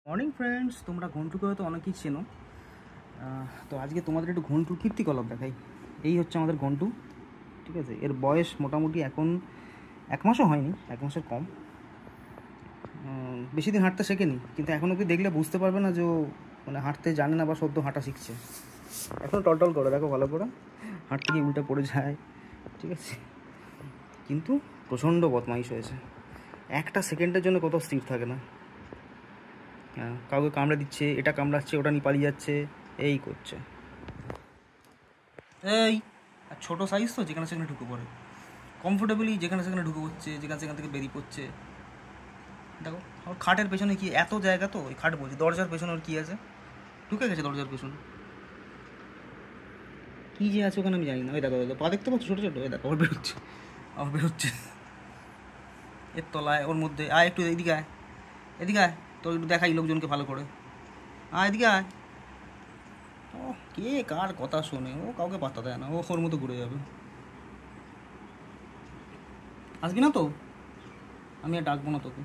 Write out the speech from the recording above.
Morning friends, তোমরা ঘন্টুকে হয়তো অনেকেই চেনো। তো আজকে তোমাদের একটু ঘন্টুর কীর্তিকলাপ দেখাই। এই হচ্ছে আমাদের ঘন্টু, ঠিক আছে। এর বয়স মোটামুটি এখন 1 মাসও হয়নি, 1 মাসের কম। বেশি দিন হাঁটতে শেখেনি, কিন্তু এখন অবধি দেখলে বুঝতে পারবে না যে ও মানে হাঁটতে জানে না বা সদ্য হাঁটা শিখছে। এখন টলটল করে দেখো, ভালো করে হাঁটতে গিয়ে উল্টে পড়ে যায়, ঠিক আছে। কিন্তু প্রচণ্ড বদমাইশ হয়েছে, একটা সেকেন্ডের জন্য কোথাও স্থির থাকে না। কাউকে কামড়ে দিচ্ছে, এটা কামড়াচ্ছে, ওটা নিয়ে পালিয়ে যাচ্ছে, এই করছে। এই আর ছোটো সাইজ তো, যেখানে সেখানে ঢুকে পড়ে কমফোর্টেবলি, যেখানে সেখানে ঢুকে পড়ছে, যেখানে সেখান থেকে বেরিয়ে পড়ছে। দেখো ওর খাটের পেছনে কি এত জায়গা, তো ওই খাট বলছি, দরজার পেছনে ওর কী আছে, ঢুকে গেছে দরজার পেছনে। কী যে আছে ওখানে আমি জানি না। ওই দেখো পা দেখতে পাচ্ছ ছোটো ছোটো, ওই দেখো আবার বেরোচ্ছে, আবার বেরোচ্ছে এর তলায়, ওর মধ্যে। আয় একটু এদিকে আয়, এদিকে আয়, তোর একটু দেখাই লোকজনকে ভালো করে। আয় এদিকে আয়। ও কে কার কথা শোনে, ও কাউকে পাত্তা দেয় না, ও ওর মতো ঘুরে যাবে। আসবি না তো, আমি আর ডাকবো না তোকে।